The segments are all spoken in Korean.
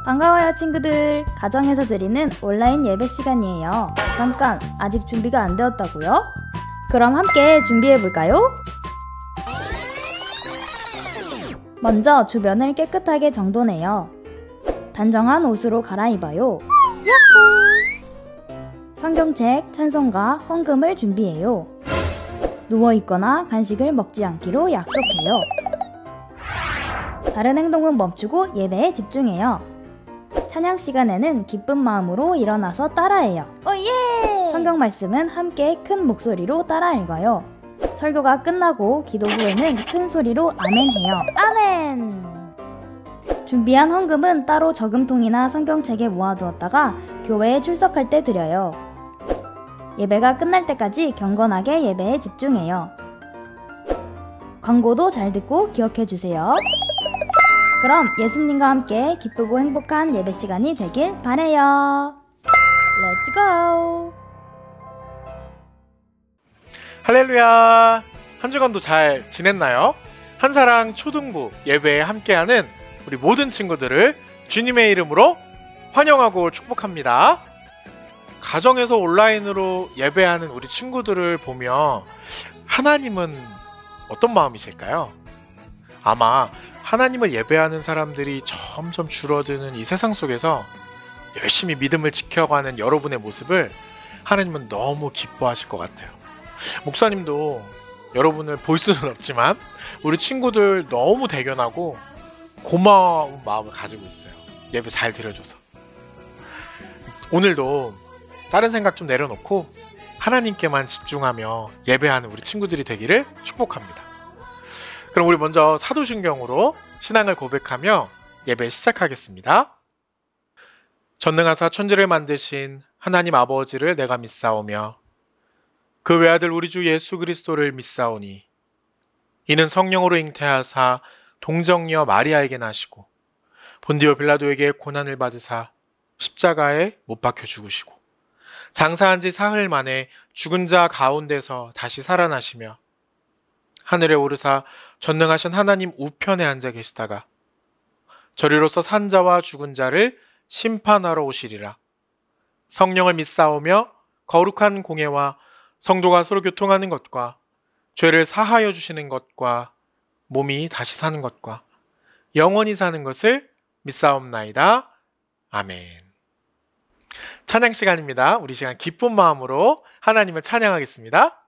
반가워요 친구들. 가정에서 드리는 온라인 예배 시간이에요. 잠깐, 아직 준비가 안 되었다고요? 그럼 함께 준비해볼까요? 먼저 주변을 깨끗하게 정돈해요. 단정한 옷으로 갈아입어요. 야호! 성경책, 찬송가, 헌금을 준비해요. 누워있거나 간식을 먹지 않기로 약속해요. 다른 행동은 멈추고 예배에 집중해요. 찬양 시간에는 기쁜 마음으로 일어나서 따라해요. 오예! 성경 말씀은 함께 큰 목소리로 따라 읽어요. 설교가 끝나고 기도 후에는 큰 소리로 아멘해요. 아멘! 준비한 헌금은 따로 저금통이나 성경책에 모아두었다가 교회에 출석할 때 드려요. 예배가 끝날 때까지 경건하게 예배에 집중해요. 광고도 잘 듣고 기억해주세요. 그럼 예수님과 함께 기쁘고 행복한 예배 시간이 되길 바래요. Let's go! 할렐루야! 한 주간도 잘 지냈나요? 한사랑 초등부 예배에 함께하는 우리 모든 친구들을 주님의 이름으로 환영하고 축복합니다. 가정에서 온라인으로 예배하는 우리 친구들을 보며 하나님은 어떤 마음이실까요? 아마 하나님을 예배하는 사람들이 점점 줄어드는 이 세상 속에서 열심히 믿음을 지켜가는 여러분의 모습을 하나님은 너무 기뻐하실 것 같아요. 목사님도 여러분을 볼 수는 없지만 우리 친구들 너무 대견하고 고마운 마음을 가지고 있어요. 예배 잘 드려줘서. 오늘도 다른 생각 좀 내려놓고 하나님께만 집중하며 예배하는 우리 친구들이 되기를 축복합니다. 그럼 우리 먼저 사도신경으로 신앙을 고백하며 예배 시작하겠습니다. 전능하사 천지를 만드신 하나님 아버지를 내가 믿사오며 그 외아들 우리 주 예수 그리스도를 믿사오니 이는 성령으로 잉태하사 동정녀 마리아에게 나시고 본디오 빌라도에게 고난을 받으사 십자가에 못 박혀 죽으시고 장사한 지 사흘 만에 죽은 자 가운데서 다시 살아나시며 하늘에 오르사 전능하신 하나님 우편에 앉아 계시다가 저리로서 산 자와 죽은 자를 심판하러 오시리라. 성령을 믿사오며 거룩한 공예와 성도가 서로 교통하는 것과 죄를 사하여 주시는 것과 몸이 다시 사는 것과 영원히 사는 것을 믿사옵나이다. 아멘. 찬양 시간입니다. 우리 시간 기쁜 마음으로 하나님을 찬양하겠습니다.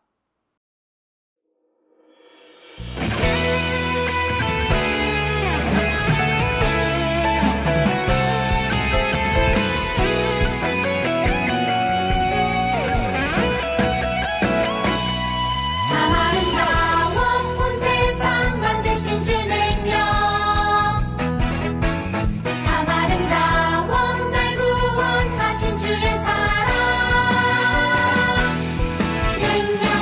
내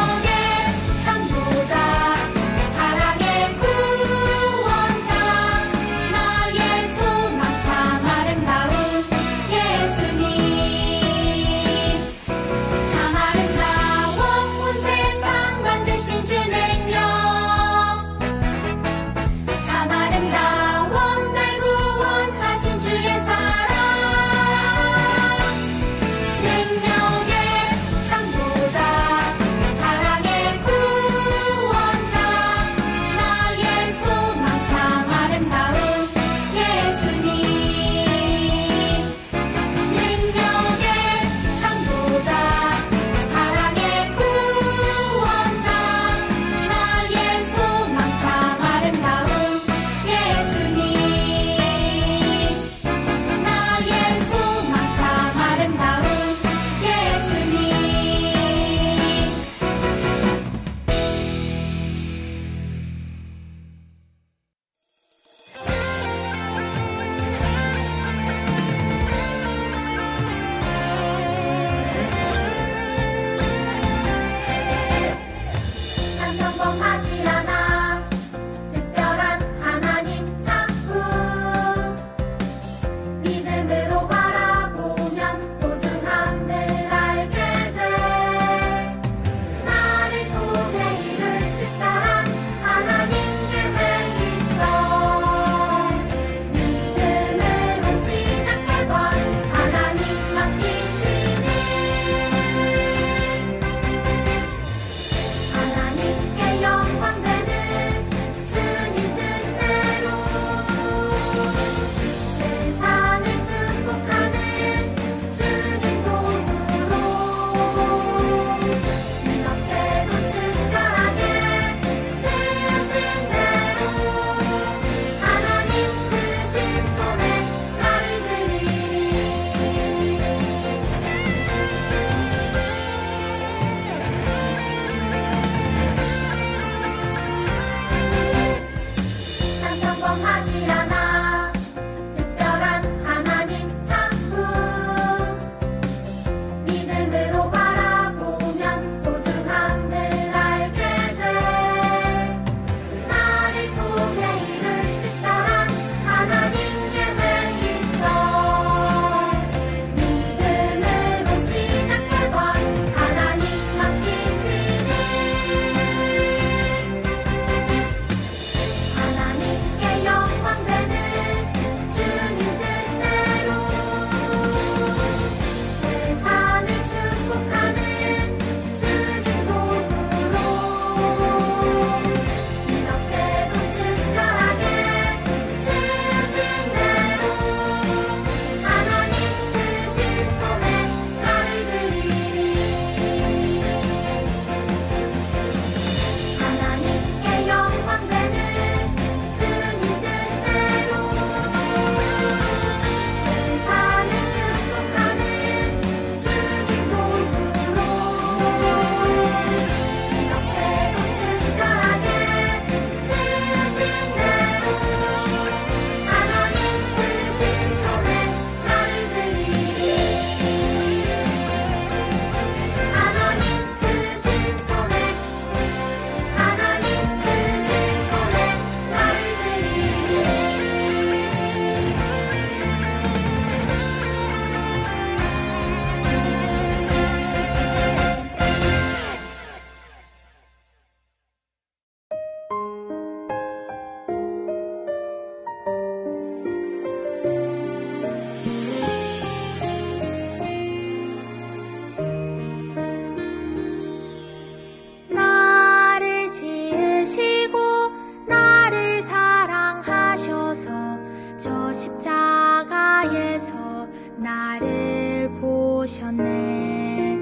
나를 보셨네.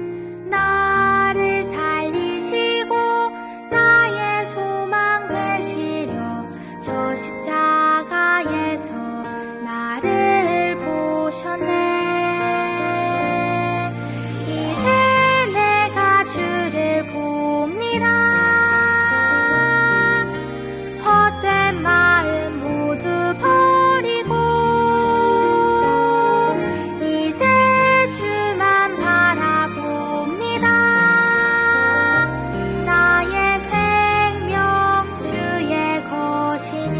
나를 살리시고 나의 소망 되시려 저 십자가에서 나를 보셨네. 이제 내가 주를 봅니다. 헛된 마음 모두 버리고 이제 주만 바라봅니다. 나의 생명 주의 것이니.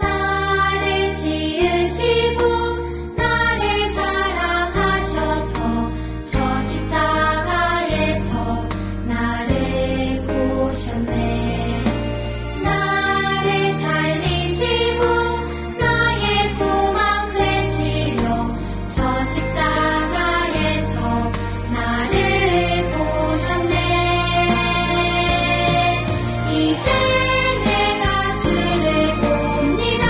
나를 지으시고 나를 사랑하셔서 저 십자가에서 나를 보셨네. 나를 살리시고 나의 소망 되시려 저 십자가에서 나를 보셨네. 이제 내가 주를 봅니다.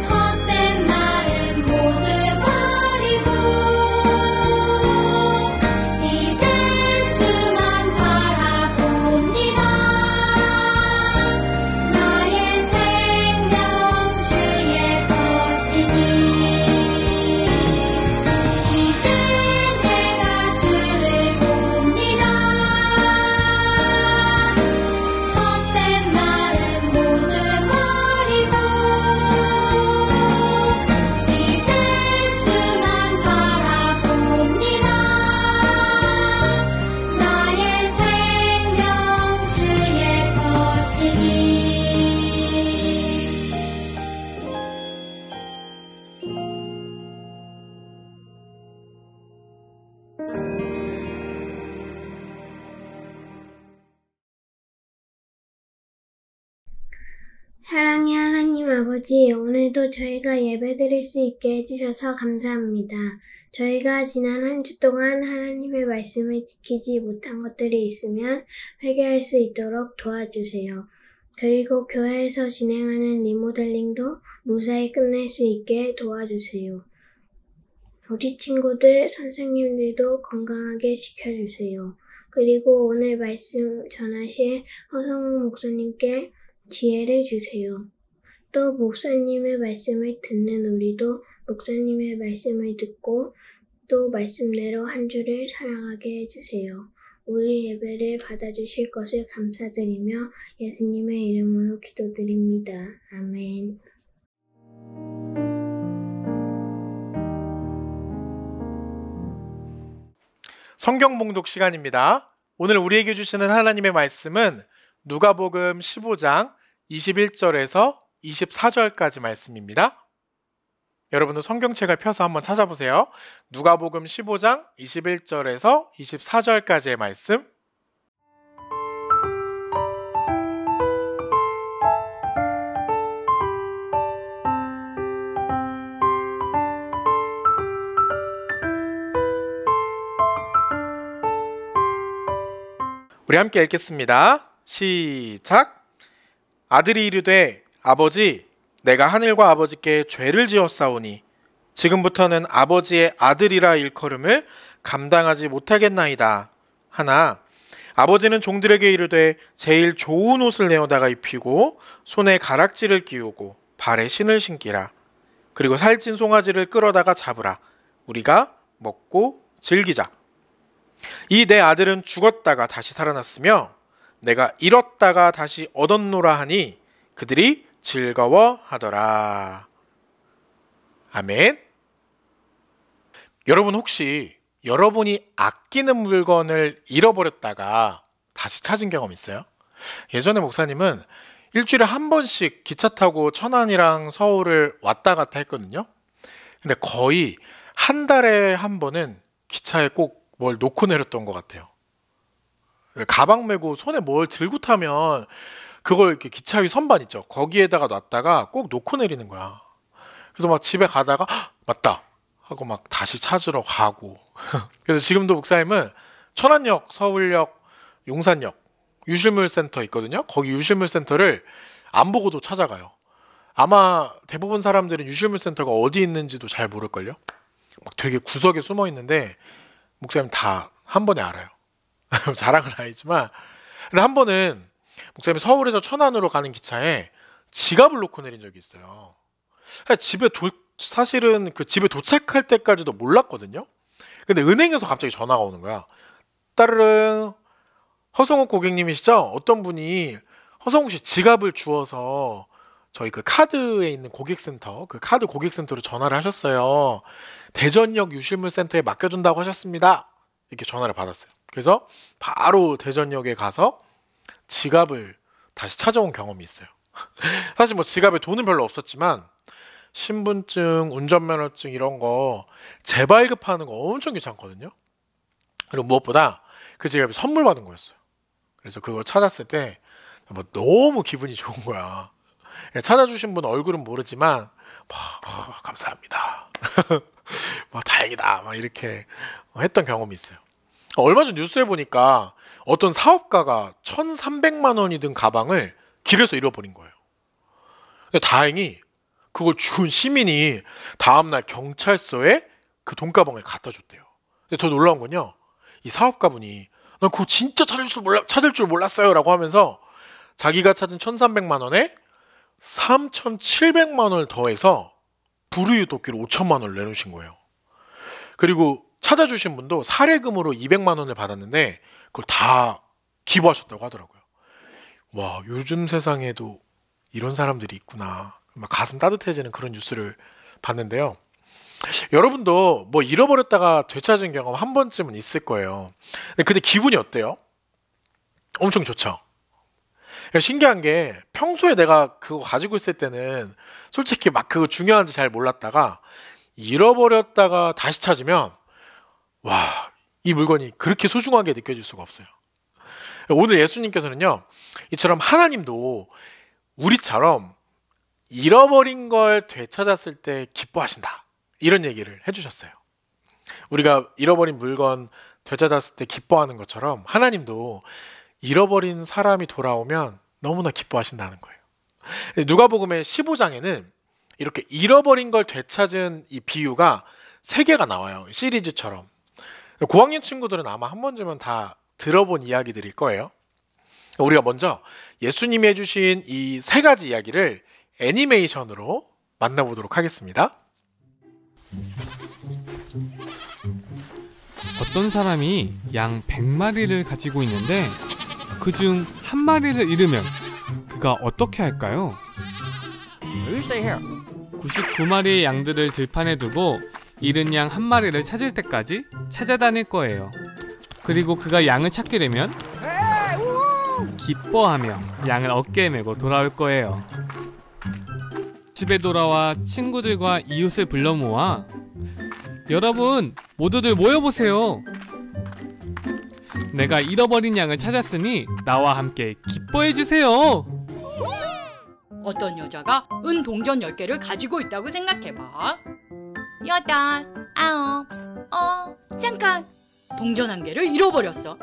헛된 마음 모두 버리고 이제 주만 바라봅니다. 나의 생명 주의 것이니. 이제 내가 주를 봅니다. 헛된 마음 모두 버리고 이제 주만 바라봅니다. 나의 생명 주의 것이니. 사랑의 하나님 아버지, 오늘도 저희가 예배드릴 수 있게 해주셔서 감사합니다. 저희가 지난 한 주 동안 하나님의 말씀을 지키지 못한 것들이 있으면 회개할 수 있도록 도와주세요. 그리고 교회에서 진행하는 리모델링도 무사히 끝낼 수 있게 도와주세요. 우리 친구들, 선생님들도 건강하게 지켜주세요. 그리고 오늘 말씀 전하실 허성욱 목사님께 지혜를 주세요. 또 목사님의 말씀을 듣는 우리도 목사님의 말씀을 듣고 또 말씀대로 한 주를 살아가게 해주세요. 우리 예배를 받아주실 것을 감사드리며 예수님의 이름으로 기도드립니다. 아멘. 성경 봉독 시간입니다. 오늘 우리에게 주시는 하나님의 말씀은 누가복음 15장 21절에서 24절까지 말씀입니다. 여러분도 성경책을 펴서 한번 찾아보세요. 누가복음 15장 21절에서 24절까지의 말씀. 우리 함께 읽겠습니다. 시작. 아들이 이르되 아버지, 내가 하늘과 아버지께 죄를 지었사오니 지금부터는 아버지의 아들이라 일컬음을 감당하지 못하겠나이다 하나, 아버지는 종들에게 이르되 제일 좋은 옷을 내어다가 입히고 손에 가락지를 끼우고 발에 신을 신기라. 그리고 살찐 송아지를 끌어다가 잡으라. 우리가 먹고 즐기자. 이 내 아들은 죽었다가 다시 살아났으며 내가 잃었다가 다시 얻었노라 하니 그들이 즐거워하더라. 아멘. 여러분 혹시 여러분이 아끼는 물건을 잃어버렸다가 다시 찾은 경험 있어요? 예전에 목사님은 일주일에 한 번씩 기차 타고 천안이랑 서울을 왔다 갔다 했거든요. 근데 거의 한 달에 한 번은 기차에 꼭 뭘 놓고 내렸던 것 같아요. 가방 메고 손에 뭘 들고 타면 그걸 이렇게 기차 위 선반 있죠. 거기에다가 놨다가 꼭 놓고 내리는 거야. 그래서 막 집에 가다가 "헉, 맞다 하고 막 다시 찾으러 가고. 그래서 지금도 목사님은 천안역, 서울역, 용산역 유실물센터 있거든요. 거기 유실물센터를 안 보고도 찾아가요. 아마 대부분 사람들은 유실물센터가 어디 있는지도 잘 모를걸요. 막 되게 구석에 숨어 있는데 목사님 다 한 번에 알아요. 자랑은 아니지만. 근데 한 번은 목사님이 서울에서 천안으로 가는 기차에 지갑을 놓고 내린 적이 있어요. 사실은 그 집에 도착할 때까지도 몰랐거든요. 근데 은행에서 갑자기 전화가 오는 거야. 따르릉, 허성욱 고객님이시죠? 어떤 분이 허성욱 씨 지갑을 주워서 저희 그 카드에 있는 고객센터, 그 카드 고객센터로 전화를 하셨어요. 대전역 유실물센터에 맡겨준다고 하셨습니다. 이렇게 전화를 받았어요. 그래서 바로 대전역에 가서 지갑을 다시 찾아온 경험이 있어요. 사실 뭐 지갑에 돈은 별로 없었지만 신분증, 운전면허증 이런 거 재발급하는 거 엄청 귀찮거든요. 그리고 무엇보다 그 지갑이 선물 받은 거였어요. 그래서 그걸 찾았을 때 뭐 너무 기분이 좋은 거야. 찾아주신 분 얼굴은 모르지만 감사합니다. 다행이다. 막 이렇게 했던 경험이 있어요. 얼마 전 뉴스에 보니까 어떤 사업가가 1,300만 원이 든 가방을 길에서 잃어버린 거예요. 근데 다행히 그걸 준 시민이 다음날 경찰서에 그 돈가방을 갖다 줬대요. 근데 더 놀라운 건요, 이 사업가분이 난 그거 진짜 찾을 줄 몰랐어요 라고 하면서 자기가 찾은 1,300만 원에 3,700만 원을 더해서 불우유 도끼로 5천만 원을 내놓으신 거예요. 그리고 찾아주신 분도 사례금으로 200만 원을 받았는데 그걸 다 기부하셨다고 하더라고요. 와, 요즘 세상에도 이런 사람들이 있구나. 막 가슴 따뜻해지는 그런 뉴스를 봤는데요. 여러분도 뭐 잃어버렸다가 되찾은 경험 한 번쯤은 있을 거예요. 근데 기분이 어때요? 엄청 좋죠. 신기한 게 평소에 내가 그거 가지고 있을 때는 솔직히 막 그거 중요한지 잘 몰랐다가 잃어버렸다가 다시 찾으면 와, 이 물건이 그렇게 소중하게 느껴질 수가 없어요. 오늘 예수님께서는요, 이처럼 하나님도 우리처럼 잃어버린 걸 되찾았을 때 기뻐하신다, 이런 얘기를 해주셨어요. 우리가 잃어버린 물건 되찾았을 때 기뻐하는 것처럼 하나님도 잃어버린 사람이 돌아오면 너무나 기뻐하신다는 거예요. 누가복음의 15장에는 이렇게 잃어버린 걸 되찾은 이 비유가 3개가 나와요. 시리즈처럼. 고학년 친구들은 아마 한 번쯤은 다 들어본 이야기들일 거예요. 우리가 먼저 예수님이 해주신 이 3가지 이야기를 애니메이션으로 만나보도록 하겠습니다. 어떤 사람이 양 100마리를 가지고 있는데 그중 한 마리를 잃으면 그가 어떻게 할까요? 99마리의 양들을 들판에 두고 잃은 양 한 마리를 찾을 때까지 찾아다닐 거예요. 그리고 그가 양을 찾게 되면 기뻐하며 양을 어깨에 메고 돌아올 거예요. 집에 돌아와 친구들과 이웃을 불러 모아 여러분 모두들 모여보세요. 내가 잃어버린 양을 찾았으니 나와 함께 기뻐해주세요. 어떤 여자가 은 동전 10개를 가지고 있다고 생각해봐. 8, 9, 잠깐! 동전 1개를 잃어버렸어.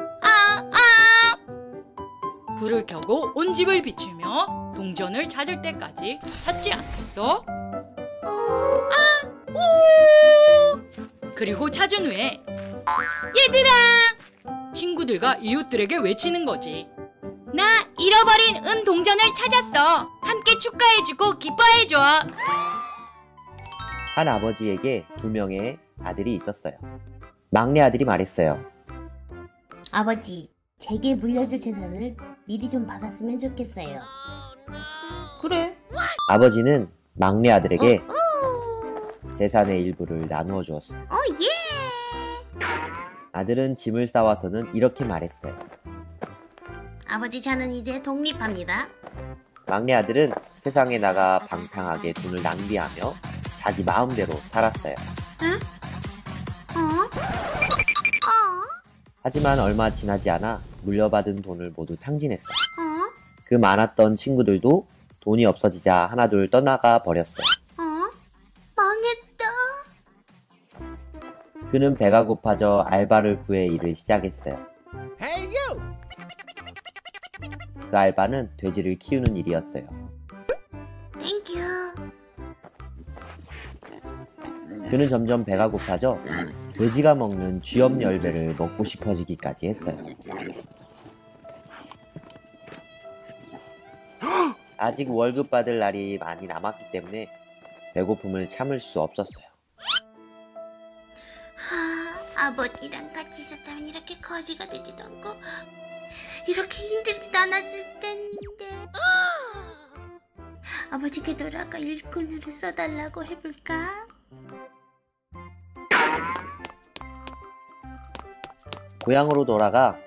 불을 켜고 온 집을 비추며 동전을 찾을 때까지 찾지 않겠어? 그리고 찾은 후에 얘들아! 친구들과 이웃들에게 외치는 거지. 나 잃어버린 은 동전을 찾았어. 함께 축하해주고 기뻐해줘. 한 아버지에게 2명의 아들이 있었어요. 막내 아들이 말했어요. 아버지, 제게 물려줄 재산을 미리 좀 받았으면 좋겠어요. 그래. 아버지는 막내 아들에게 재산의 일부를 나누어 주었어요. 예! 아들은 짐을 싸와서는 이렇게 말했어요. 아버지, 저는 이제 독립합니다. 막내 아들은 세상에 나가 방탕하게 돈을 낭비하며 자기 마음대로 살았어요. 하지만 얼마 지나지 않아 물려받은 돈을 모두 탕진했어요. 그 많았던 친구들도 돈이 없어지자 하나둘 떠나가 버렸어요. 그는 배가 고파져 알바를 구해 일을 시작했어요. 그 알바는 돼지를 키우는 일이었어요. 땡큐. 그는 점점 배가 고파져 돼지가 먹는 쥐업 열매를 먹고 싶어지기까지 했어요. 아직 월급 받을 날이 많이 남았기 때문에 배고픔을 참을 수 없었어요. 아버지랑 같이 있었다면 이렇게 거지가 되지도 않고 이렇게 힘들지도 않았을 텐데. 아버지께 돌아가 일꾼으로 써달라고 해볼까? 고향으로 돌아가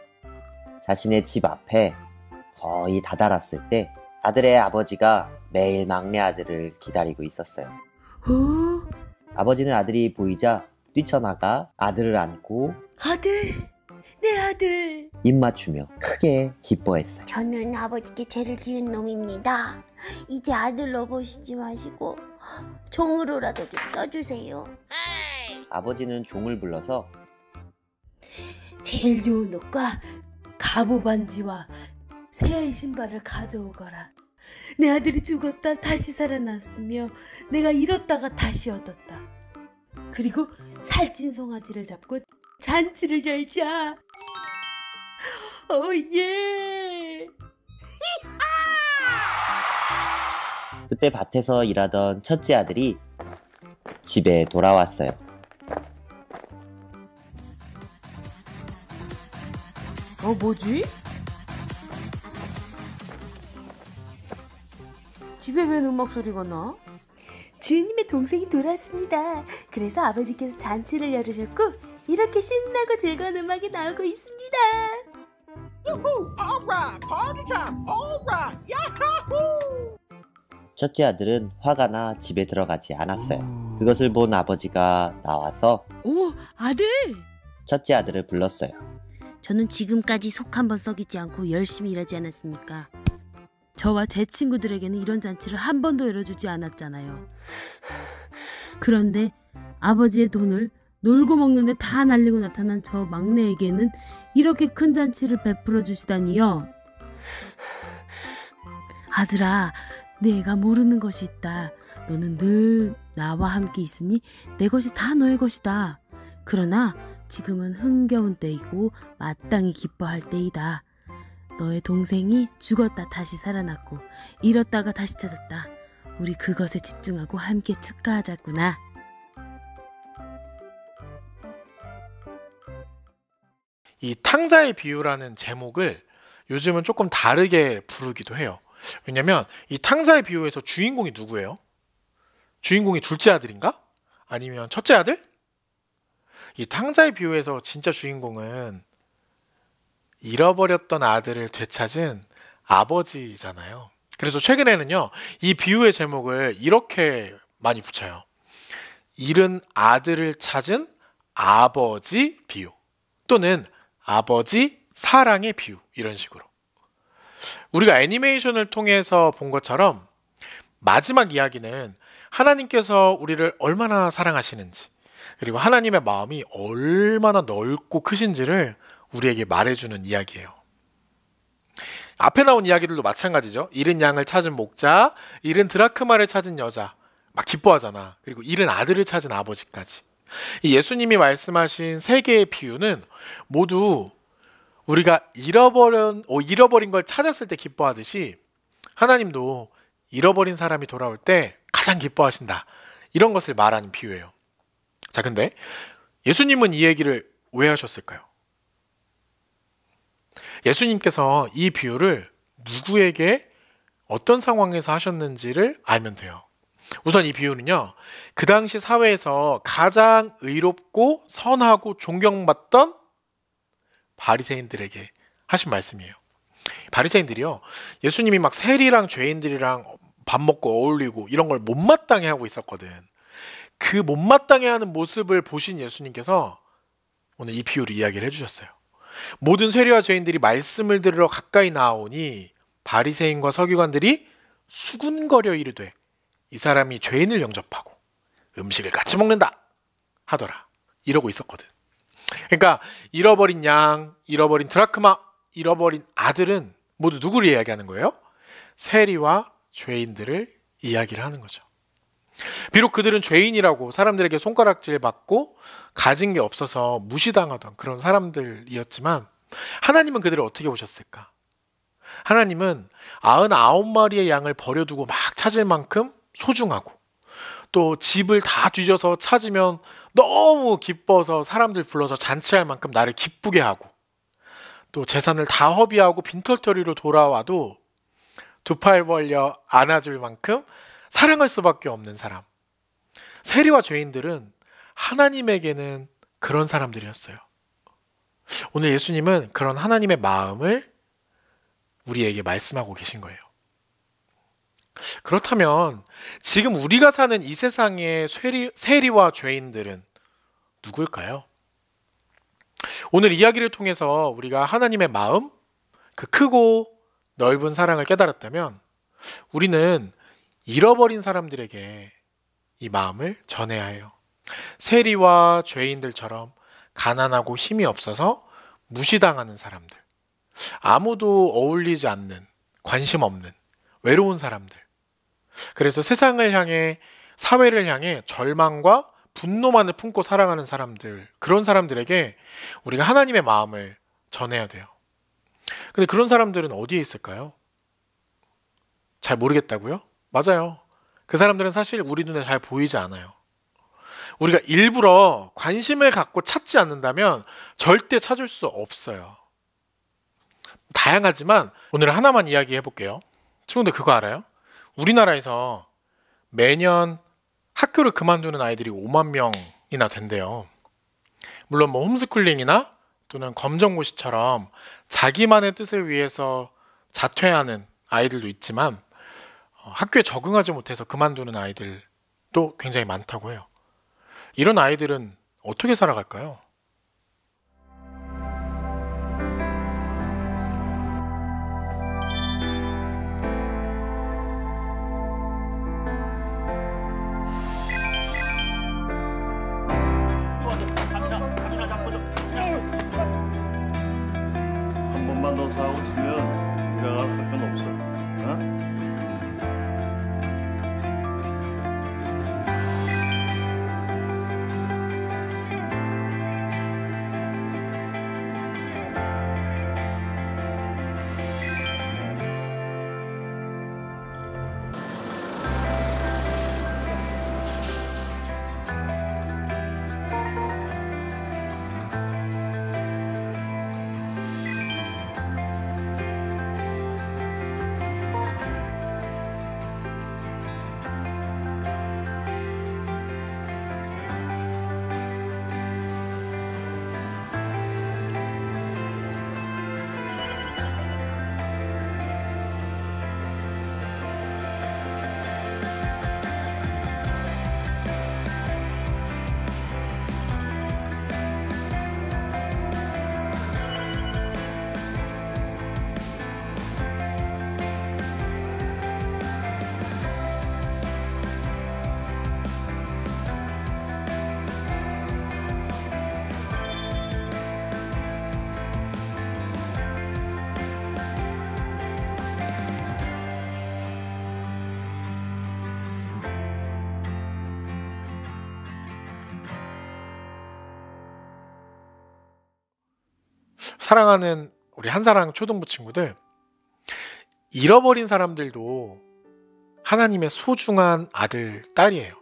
자신의 집 앞에 거의 다다랐을 때 아들의 아버지가 매일 막내 아들을 기다리고 있었어요. 아버지는 아들이 보이자 뛰쳐나가 아들을 안고 아들, 내 아들. 입 맞추며 크게 기뻐했어요. 저는 아버지께 죄를 지은 놈입니다. 이제 아들로 보시지 마시고 종으로라도 좀 써주세요. 아버지는 종을 불러서 제일 좋은 옷과 갑오 반지와 새 신발을 가져오거라. 내 아들이 죽었다 다시 살아났으며 내가 잃었다가 다시 얻었다. 그리고 살찐 송아지를 잡고 잔치를 열자. 예. 그때 밭에서 일하던 첫째 아들이 집에 돌아왔어요. 뭐지? 집에 웬 음악 소리가 나? 주인님의 동생이 돌아왔습니다. 그래서 아버지께서 잔치를 열으셨고 이렇게 신나고 즐거운 음악이 나오고 있습니다. 첫째 아들은 화가 나 집에 들어가지 않았어요. 그것을 본 아버지가 나와서 오, 아들! 첫째 아들을 불렀어요. 저는 지금까지 속 한 번 썩이지 않고 열심히 일하지 않았습니까? 저와 제 친구들에게는 이런 잔치를 한 번도 열어주지 않았잖아요. 그런데 아버지의 돈을 놀고 먹는데 다 날리고 나타난 저 막내에게는 이렇게 큰 잔치를 베풀어 주시다니요. 아들아, 내가 모르는 것이 있다. 너는 늘 나와 함께 있으니 내 것이 다 너의 것이다. 그러나 지금은 흥겨운 때이고 마땅히 기뻐할 때이다. 너의 동생이 죽었다 다시 살아났고 잃었다가 다시 찾았다. 우리 그것에 집중하고 함께 축하하자꾸나. 이 탕자의 비유라는 제목을 요즘은 조금 다르게 부르기도 해요. 왜냐면 이 탕자의 비유에서 주인공이 누구예요? 주인공이 둘째 아들인가? 아니면 첫째 아들? 이 탕자의 비유에서 진짜 주인공은 잃어버렸던 아들을 되찾은 아버지잖아요. 그래서 최근에는요, 이 비유의 제목을 이렇게 많이 붙여요. 잃은 아들을 찾은 아버지 비유, 또는 아버지 사랑의 비유, 이런 식으로. 우리가 애니메이션을 통해서 본 것처럼 마지막 이야기는 하나님께서 우리를 얼마나 사랑하시는지, 그리고 하나님의 마음이 얼마나 넓고 크신지를 우리에게 말해주는 이야기예요. 앞에 나온 이야기들도 마찬가지죠. 잃은 양을 찾은 목자, 잃은 드라크마를 찾은 여자, 막 기뻐하잖아. 그리고 잃은 아들을 찾은 아버지까지. 이 예수님이 말씀하신 세 개의 비유는 모두 우리가 잃어버린 걸 찾았을 때 기뻐하듯이 하나님도 잃어버린 사람이 돌아올 때 가장 기뻐하신다. 이런 것을 말하는 비유예요. 자, 근데 예수님은 이 얘기를 왜 하셨을까요? 예수님께서 이 비유를 누구에게 어떤 상황에서 하셨는지를 알면 돼요. 우선 이 비유는요, 그 당시 사회에서 가장 의롭고 선하고 존경받던 바리새인들에게 하신 말씀이에요. 바리새인들이요, 예수님이 막 세리랑 죄인들이랑 밥 먹고 어울리고 이런 걸 못마땅해 하고 있었거든. 그 못마땅해 하는 모습을 보신 예수님께서 오늘 이 비유를 이야기를 해주셨어요. 모든 세리와 죄인들이 말씀을 들으러 가까이 나오니 바리새인과 서기관들이 수군거려 이르되 이 사람이 죄인을 영접하고 음식을 같이 먹는다 하더라. 이러고 있었거든. 그러니까 잃어버린 양, 잃어버린 드라크마, 잃어버린 아들은 모두 누구를 이야기하는 거예요? 세리와 죄인들을 이야기를 하는 거죠. 비록 그들은 죄인이라고 사람들에게 손가락질 받고 가진 게 없어서 무시당하던 그런 사람들이었지만 하나님은 그들을 어떻게 보셨을까? 하나님은 99마리의 양을 버려두고 막 찾을 만큼 소중하고, 또 집을 다 뒤져서 찾으면 너무 기뻐서 사람들 불러서 잔치할 만큼 나를 기쁘게 하고, 또 재산을 다 허비하고 빈털터리로 돌아와도 두 팔 벌려 안아줄 만큼 사랑할 수밖에 없는 사람. 세리와 죄인들은 하나님에게는 그런 사람들이었어요. 오늘 예수님은 그런 하나님의 마음을 우리에게 말씀하고 계신 거예요. 그렇다면 지금 우리가 사는 이 세상의 세리와 죄인들은 누굴까요? 오늘 이야기를 통해서 우리가 하나님의 마음, 그 크고 넓은 사랑을 깨달았다면 우리는 잃어버린 사람들에게 이 마음을 전해야 해요. 세리와 죄인들처럼 가난하고 힘이 없어서 무시당하는 사람들, 아무도 어울리지 않는, 관심 없는, 외로운 사람들. 그래서 세상을 향해, 사회를 향해 절망과 분노만을 품고 살아가는 사람들, 그런 사람들에게 우리가 하나님의 마음을 전해야 돼요. 근데 그런 사람들은 어디에 있을까요? 잘 모르겠다고요? 맞아요. 그 사람들은 사실 우리 눈에 잘 보이지 않아요. 우리가 일부러 관심을 갖고 찾지 않는다면 절대 찾을 수 없어요. 다양하지만 오늘 하나만 이야기해 볼게요. 친구들 그거 알아요? 우리나라에서 매년 학교를 그만두는 아이들이 5만 명이나 된대요. 물론 뭐 홈스쿨링이나 또는 검정고시처럼 자기만의 뜻을 위해서 자퇴하는 아이들도 있지만 학교에 적응하지 못해서 그만두는 아이들도 굉장히 많다고 해요. 이런 아이들은 어떻게 살아갈까요? 한 번만 더 사고 치면 일어날 건 없어. 어? 사랑하는 우리 한사랑 초등부 친구들, 잃어버린 사람들도 하나님의 소중한 아들, 딸이에요.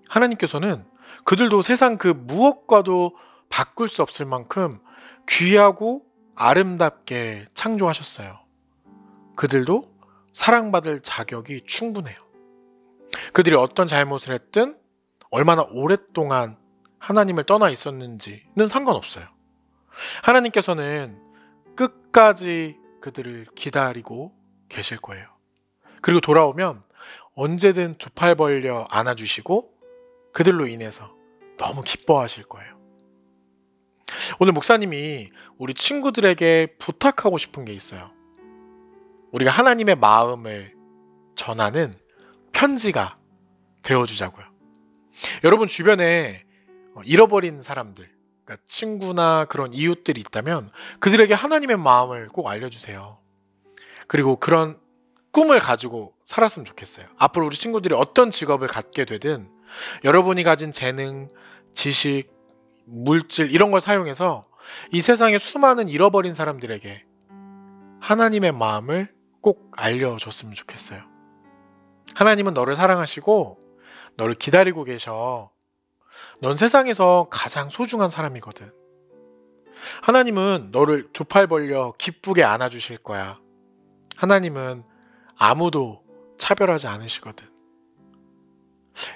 하나님께서는 그들도 세상 그 무엇과도 바꿀 수 없을 만큼 귀하고 아름답게 창조하셨어요. 그들도 사랑받을 자격이 충분해요. 그들이 어떤 잘못을 했든 얼마나 오랫동안 하나님을 떠나 있었는지는 상관없어요. 하나님께서는 끝까지 그들을 기다리고 계실 거예요. 그리고 돌아오면 언제든 두 팔 벌려 안아주시고 그들로 인해서 너무 기뻐하실 거예요. 오늘 목사님이 우리 친구들에게 부탁하고 싶은 게 있어요. 우리가 하나님의 마음을 전하는 편지가 되어주자고요. 여러분 주변에 잃어버린 사람들, 그러니까 친구나 그런 이웃들이 있다면 그들에게 하나님의 마음을 꼭 알려주세요. 그리고 그런 꿈을 가지고 살았으면 좋겠어요. 앞으로 우리 친구들이 어떤 직업을 갖게 되든 여러분이 가진 재능, 지식, 물질 이런 걸 사용해서 이 세상에 수많은 잃어버린 사람들에게 하나님의 마음을 꼭 알려줬으면 좋겠어요. 하나님은 너를 사랑하시고 너를 기다리고 계셔. 넌 세상에서 가장 소중한 사람이거든. 하나님은 너를 두 팔 벌려 기쁘게 안아주실 거야. 하나님은 아무도 차별하지 않으시거든.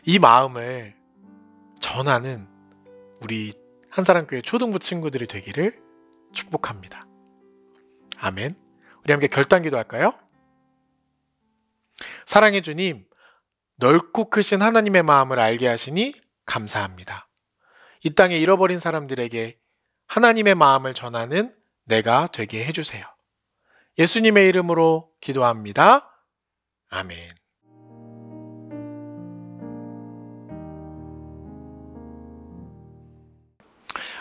이 마음을 전하는 우리 한사람교회 초등부 친구들이 되기를 축복합니다. 아멘. 우리 함께 결단기도 할까요? 사랑해 주님, 넓고 크신 하나님의 마음을 알게 하시니 감사합니다. 이 땅에 잃어버린 사람들에게 하나님의 마음을 전하는 내가 되게 해주세요. 예수님의 이름으로 기도합니다. 아멘.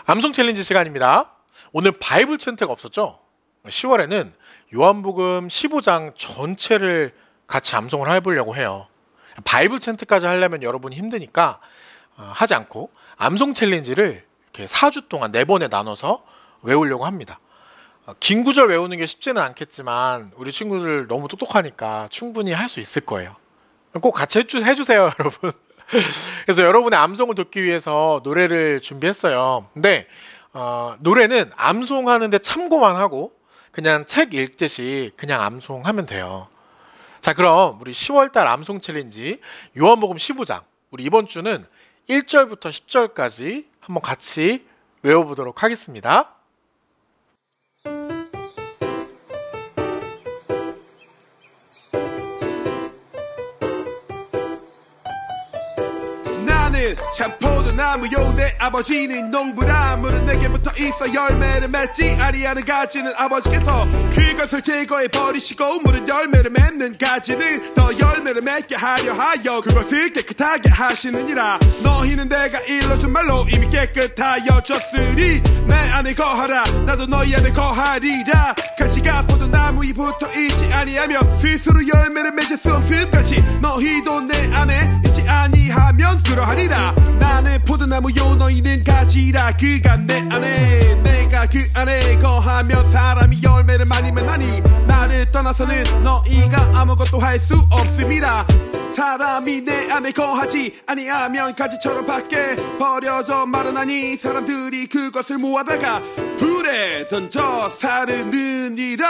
암송 챌린지 시간입니다. 오늘 바이블 챈트가 없었죠? 10월에는 요한복음 15장 전체를 같이 암송을 해보려고 해요. 바이블 챈트까지 하려면 여러분이 힘드니까 하지 않고 암송 챌린지를 이렇게 4주 동안 4번에 나눠서 외우려고 합니다. 긴 구절 외우는 게 쉽지는 않겠지만 우리 친구들 너무 똑똑하니까 충분히 할 수 있을 거예요. 꼭 같이 해주세요, 여러분. 그래서 여러분의 암송을 돕기 위해서 노래를 준비했어요. 근데 노래는 암송하는데 참고만 하고 그냥 책 읽듯이 그냥 암송하면 돼요. 자, 그럼 우리 10월달 암송 챌린지 요한복음 15장, 우리 이번 주는 1절부터 10절까지 한번 같이 외워보도록 하겠습니다. 나는 참 포도나무요 내 아버지는 농부나무는 내게부터 있어 열매를 맺지 아니하는 가지는 아버지께서 그것을 제거해 버리시고 무릇 열매를 맺는 가지는 더 열매를 맺게 하려 하여 그것을 깨끗하게 하시느니라. 너희는 내가 일러준 말로 이미 깨끗하여졌으니 내 안에 거하라 나도 너희 안에 거하리라. 가지가 포도나무에 붙어 있지 아니하며 스스로 열매를 맺을 수 없음같이 너희도 내 안에 있지 아니하면 그러하리라. 나는 포도나무요 너희는 가지라. 그가 내 안에 내가 그 안에 거하며 사람이 열매를 많이 맺나니 나를 떠나서는 너희가 아무것도 할 수 없음이라. 사람이 내 안에 거하지 아니하면 가지처럼 밖에 버려져 마르나니 사람들이 그것을 모아다가 불에 던져 사르느니라.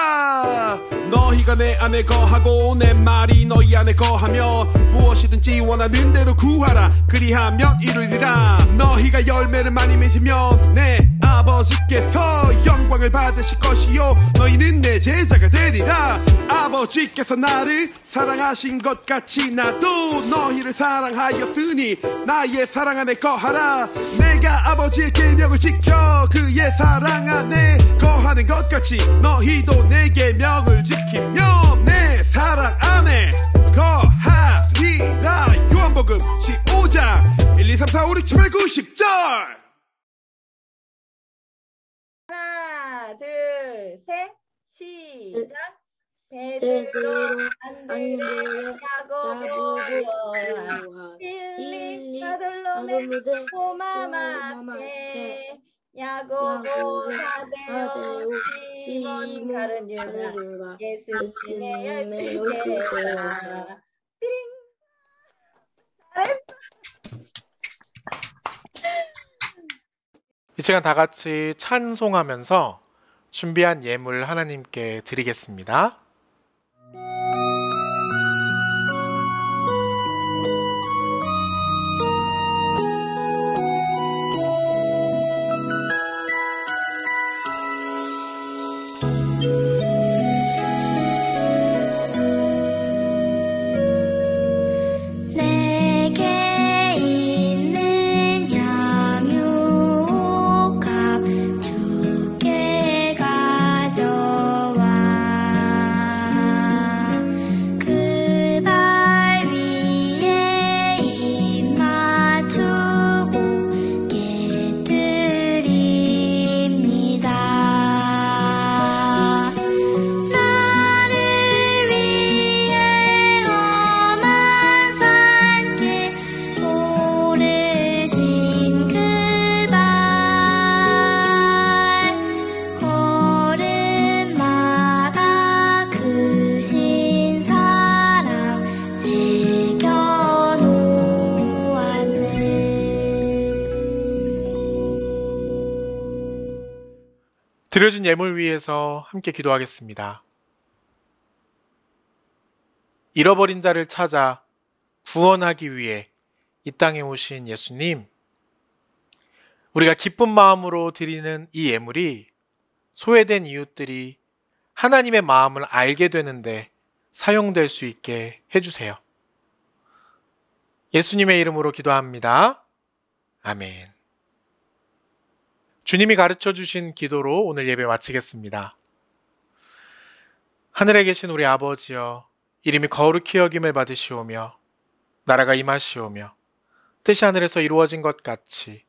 너희가 내 안에 거하고 내 말이 너희 안에 거하며 무엇이든지 원하는 대로 구하라. 그리하면 이루리라. 너희가 열매를 많이 맺으면 내 아버지께서 영광을 받으실 것이요 너희는 내 제자가 되리라. 아버지께서 나를 사랑하신 것 같이 나도 너희를 사랑하였으니 나의 사랑 안에 거하라. 내가 아버지의 계명을 지켜 그의 사랑 안에 거하는 것 같이 너희도 내 계명을 지키며 내 사랑 안에 거하리라. 요한복음 15장 1, 2, 3, 4, 5, 6, 7, 8, 9, 10절. 하나, 둘, 셋, 시작. 베드로, 안드레, 야고보, 요한, 필립, 바돌로메, 토마, 마테, 야고보, 타데오, 시몬, 가룟, 유다, 예수님의 12 제자. 삐링. 잘했어. 이 시간 다 같이 찬송하면서 준비한 예물 하나님께 드리겠습니다. 주께 가져와 드려진 예물 위에서 함께 기도하겠습니다. 잃어버린 자를 찾아 구원하기 위해 이 땅에 오신 예수님, 우리가 기쁜 마음으로 드리는 이 예물이 소외된 이웃들이 하나님의 마음을 알게 되는데 사용될 수 있게 해주세요. 예수님의 이름으로 기도합니다. 아멘. 주님이 가르쳐 주신 기도로 오늘 예배 마치겠습니다. 하늘에 계신 우리 아버지여, 이름이 거룩히 여김을 받으시오며 나라가 임하시오며 뜻이 하늘에서 이루어진 것 같이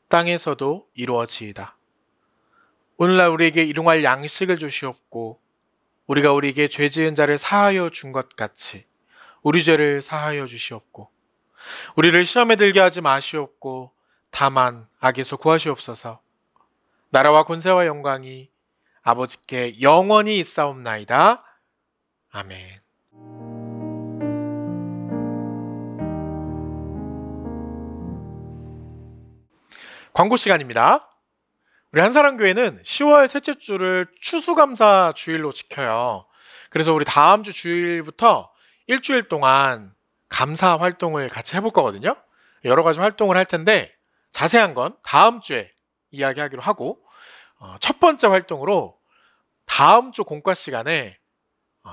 땅에서도 이루어지이다. 오늘날 우리에게 일용할 양식을 주시옵고 우리가 우리에게 죄 지은 자를 사하여 준 것 같이 우리 죄를 사하여 주시옵고 우리를 시험에 들게 하지 마시옵고 다만 악에서 구하시옵소서. 나라와 권세와 영광이 아버지께 영원히 있사옵나이다. 아멘. 광고 시간입니다. 우리 한사랑교회는 10월 셋째 주를 추수감사 주일로 지켜요. 그래서 우리 다음 주 주일부터 일주일 동안 감사 활동을 같이 해볼 거거든요. 여러 가지 활동을 할 텐데 자세한 건 다음 주에 이야기하기로 하고, 첫 번째 활동으로 다음 주 공과 시간에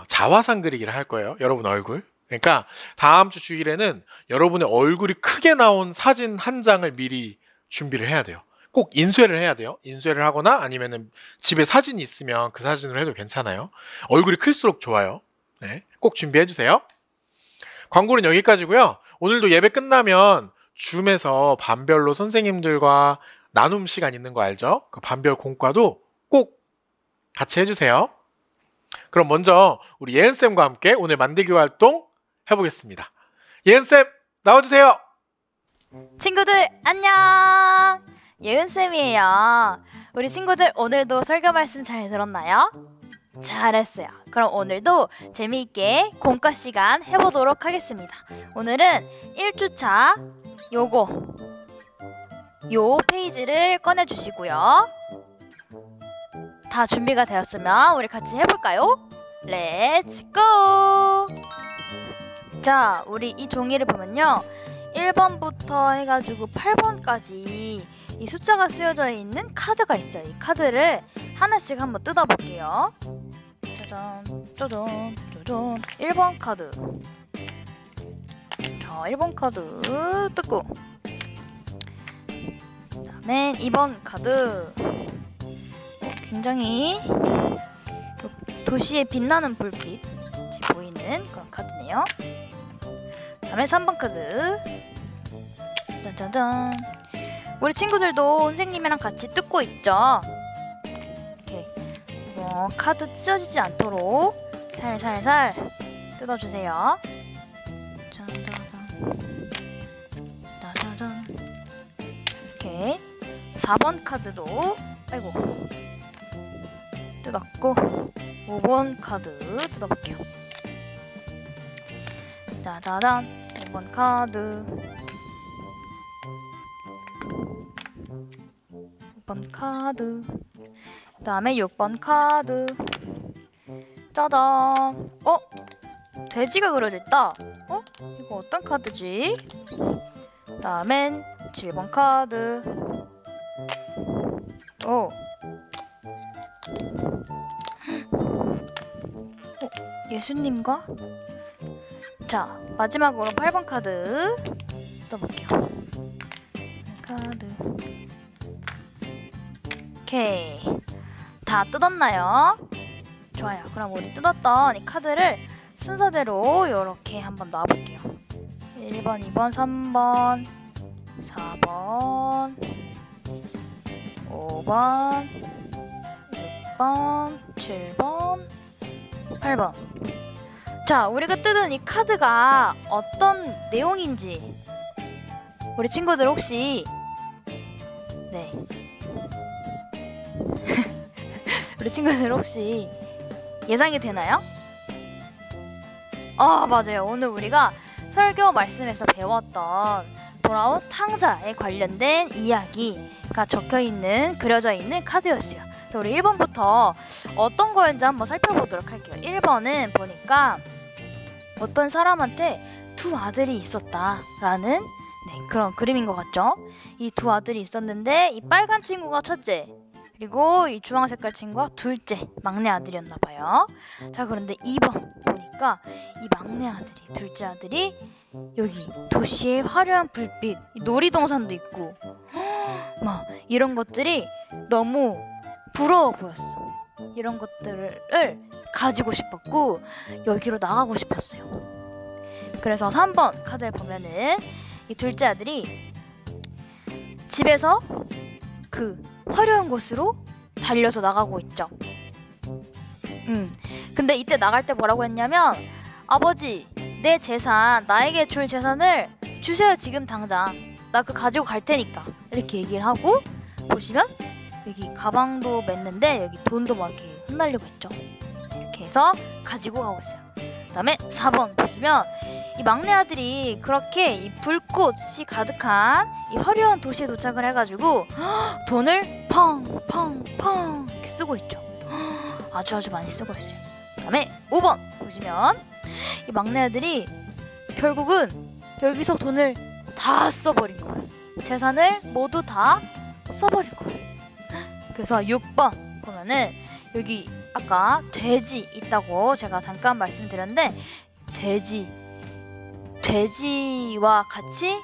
자화상 그리기를 할 거예요. 여러분 얼굴. 그러니까 다음 주 주일에는 여러분의 얼굴이 크게 나온 사진 한 장을 미리 준비를 해야 돼요. 꼭 인쇄를 해야 돼요. 인쇄를 하거나 아니면은 집에 사진이 있으면 그 사진으로 해도 괜찮아요. 얼굴이 클수록 좋아요. 네, 꼭 준비해 주세요. 광고는 여기까지고요. 오늘도 예배 끝나면 줌에서 반별로 선생님들과 나눔 시간 있는 거 알죠? 그 반별 공과도 꼭 같이 해주세요. 그럼 먼저 우리 예은쌤과 함께 오늘 만들기 활동 해보겠습니다. 예은쌤 나와주세요. 친구들 안녕, 예은쌤이에요. 우리 친구들 오늘도 설교 말씀 잘 들었나요? 잘했어요. 그럼 오늘도 재미있게 공과 시간 해보도록 하겠습니다. 오늘은 1주차 요 페이지를 꺼내주시고요. 다 준비가 되었으면 우리 같이 해볼까요? 렛츠 고! 자, 우리 이 종이를 보면요, 1번부터 해가지고 8번까지 이 숫자가 쓰여져 있는 카드가 있어요. 이 카드를 하나씩 한번 뜯어볼게요. 짜잔, 짜잔, 짜잔. 1번 카드. 자, 1번 카드 뜯고, 그 다음에 2번 카드. 굉장히 도시의 빛나는 불빛이 보이는 그런 카드네요. 그 다음에 3번 카드. 짠짠짠. 우리 친구들도 선생님이랑 같이 뜯고 있죠? 이렇게 카드 찢어지지 않도록 살살살 뜯어주세요. 짜자잔. 이렇게 4번 카드도 뜯었고, 5번 카드 뜯어볼게요. 짜자잔. 5번 카드, 5번 카드, 그 다음에 6번 카드. 짜잔. 돼지가 그려져 있다. 이거 어떤 카드지? 그 다음엔 7번 카드. 예수님과? 자, 마지막으로 8번 카드 뜯어볼게요. 카드. 오케이, 다 뜯었나요? 좋아요. 그럼 우리 뜯었던 이 카드를 순서대로 이렇게 한번 놔볼게요. 1번, 2번, 3번, 4번, 5번, 6번, 7번, 8번. 자, 우리가 뜯은 이 카드가 어떤 내용인지 우리 친구들 혹시 우리 친구들 혹시 예상이 되나요? 맞아요. 오늘 우리가 설교 말씀에서 배웠던 돌아온 탕자에 관련된 이야기가 그려져 있는 카드였어요. 그래서 우리 1번부터 어떤 거였는지 한번 살펴보도록 할게요. 1번은 보니까 어떤 사람한테 두 아들이 있었다라는 그런 그림인 것 같죠? 이 두 아들이 있었는데 이 빨간 친구가 첫째, 그리고 이 주황 색깔 친구가 둘째, 막내 아들이었나 봐요. 자, 그런데 2번 보니까 이 막내 아들이, 둘째 아들이 여기 도시의 화려한 불빛, 놀이동산도 있고 막 이런 것들이 너무 부러워 보였어. 이런 것들을 가지고 싶었고 여기로 나가고 싶었어요. 그래서 3번 카드를 보면은 이 둘째 아들이 집에서 그 화려한 곳으로 달려서 나가고 있죠. 근데 이때 나갈 때 뭐라고 했냐면, 아버지, 내 재산, 나에게 줄 재산을 주세요. 지금 당장 나 그거 가지고 갈 테니까, 이렇게 얘기를 하고, 보시면 여기 가방도 맸는데 여기 돈도 막 이렇게 흩날리고 있죠. 이렇게 해서 가지고 가고 있어요. 그 다음에 4번 보시면 이 막내 아들이 그렇게 이 불꽃이 가득한 이 화려한 도시에 도착을 해가지고 돈을 펑펑펑 이렇게 쓰고 있죠. 아주 많이 쓰고 있어요. 그 다음에 5번 보시면 이 막내 아들이 결국은 여기서 돈을 다 써버린 거예요. 재산을 모두 다 써버릴 거예요. 그래서 6번 보면은 여기 아까 돼지 있다고 제가 잠깐 말씀드렸는데, 돼지와 같이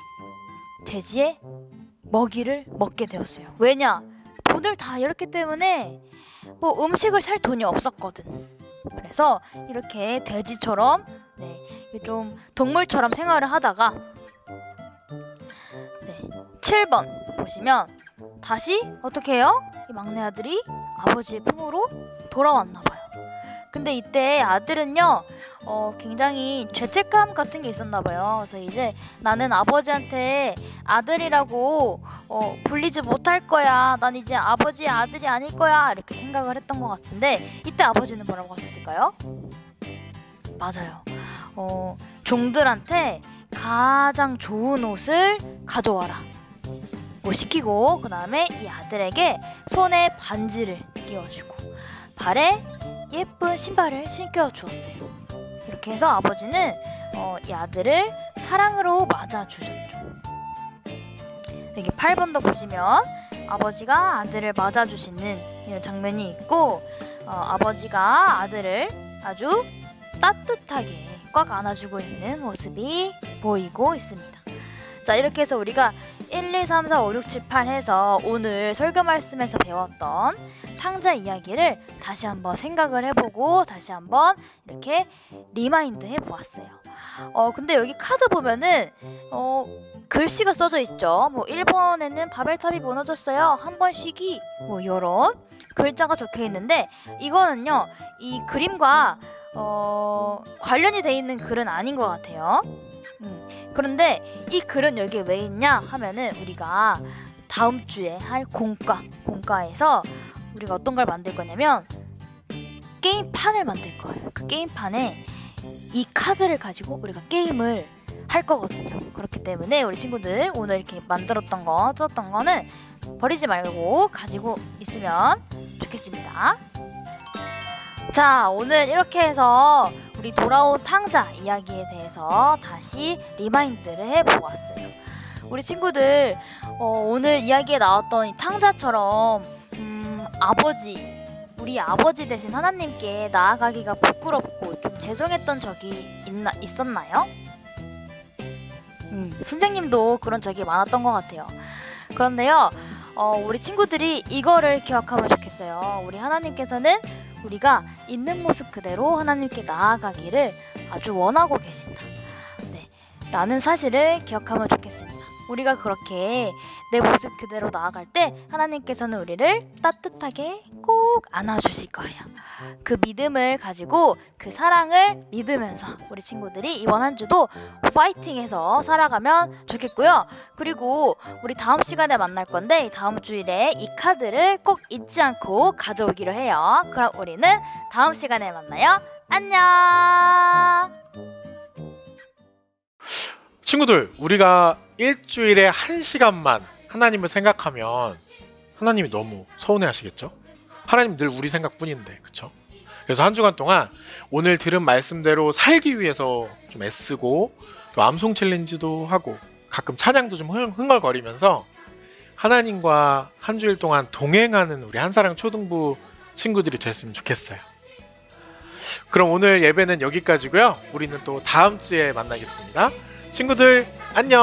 돼지의 먹이를 먹게 되었어요. 왜냐? 돈을 다 잃었기 때문에 뭐 음식을 살 돈이 없었거든. 그래서 이렇게 돼지처럼 좀 동물처럼 생활을 하다가 7번 보시면 다시 어떻게 해요? 이 막내 아들이 아버지의 품으로 돌아왔나 봐요. 근데 이때 아들은요 굉장히 죄책감 같은 게 있었나 봐요. 그래서 이제 나는 아버지한테 아들이라고 불리지 못할 거야, 난 이제 아버지의 아들이 아닐 거야, 이렇게 생각을 했던 것 같은데, 이때 아버지는 뭐라고 하셨을까요? 맞아요. 종들한테 가장 좋은 옷을 가져와라 뭐 시키고, 그 다음에 이 아들에게 손에 반지를 끼워주고 발에 예쁜 신발을 신겨 주었어요. 이렇게 해서 아버지는 이 아들을 사랑으로 맞아주셨죠. 여기 8번도 보시면 아버지가 아들을 맞아주시는 이런 장면이 있고, 아버지가 아들을 아주 따뜻하게 꽉 안아주고 있는 모습이 보이고 있습니다. 자, 이렇게 해서 우리가 1, 2, 3, 4, 5, 6, 7, 8 해서 오늘 설교 말씀에서 배웠던 탕자 이야기를 다시 한번 생각을 해보고 다시 한번 이렇게 리마인드 해보았어요. 근데 여기 카드 보면은 글씨가 써져 있죠. 뭐 1번에는 바벨탑이 무너졌어요, 한 번 쉬기, 뭐 이런 글자가 적혀 있는데, 이거는요 이 그림과 관련이 돼 있는 글은 아닌 것 같아요. 그런데 이 글은 여기에 왜 있냐 하면은, 우리가 다음 주에 할 공과에서 우리가 어떤 걸 만들 거냐면 게임판을 만들 거예요. 그 게임판에 이 카드를 가지고 우리가 게임을 할 거거든요. 그렇기 때문에 우리 친구들 오늘 이렇게 만들었던 거, 썼던 거는 버리지 말고 가지고 있으면 좋겠습니다. 자, 오늘 이렇게 해서 우리 돌아온 탕자 이야기에 대해서 다시 리마인드를 해보았어요. 우리 친구들 오늘 이야기에 나왔던 이 탕자처럼 우리 아버지 대신 하나님께 나아가기가 부끄럽고 좀 죄송했던 적이 있었나요? 선생님도 그런 적이 많았던 것 같아요. 그런데요 우리 친구들이 이거를 기억하면 좋겠어요. 우리 하나님께서는 우리가 있는 모습 그대로 하나님께 나아가기를 아주 원하고 계신다, 라는 사실을 기억하면 좋겠습니다. 우리가 그렇게 내 모습 그대로 나아갈 때 하나님께서는 우리를 따뜻하게 꼭 안아주실 거예요. 그 믿음을 가지고 그 사랑을 믿으면서 우리 친구들이 이번 한 주도 파이팅해서 살아가면 좋겠고요. 그리고 우리 다음 시간에 만날 건데, 다음 주일에 이 카드를 꼭 잊지 않고 가져오기로 해요. 그럼 우리는 다음 시간에 만나요. 안녕. 친구들, 우리가 일주일에 1시간만 하나님을 생각하면 하나님이 너무 서운해 하시겠죠? 하나님 늘 우리 생각뿐인데, 그쵸? 그래서 한 주간 동안 오늘 들은 말씀대로 살기 위해서 좀 애쓰고 또 암송 챌린지도 하고 가끔 찬양도 좀 흥얼거리면서 하나님과 한 주일 동안 동행하는 우리 한사랑 초등부 친구들이 됐으면 좋겠어요. 그럼 오늘 예배는 여기까지고요. 우리는 또 다음 주에 만나겠습니다. 친구들 안녕.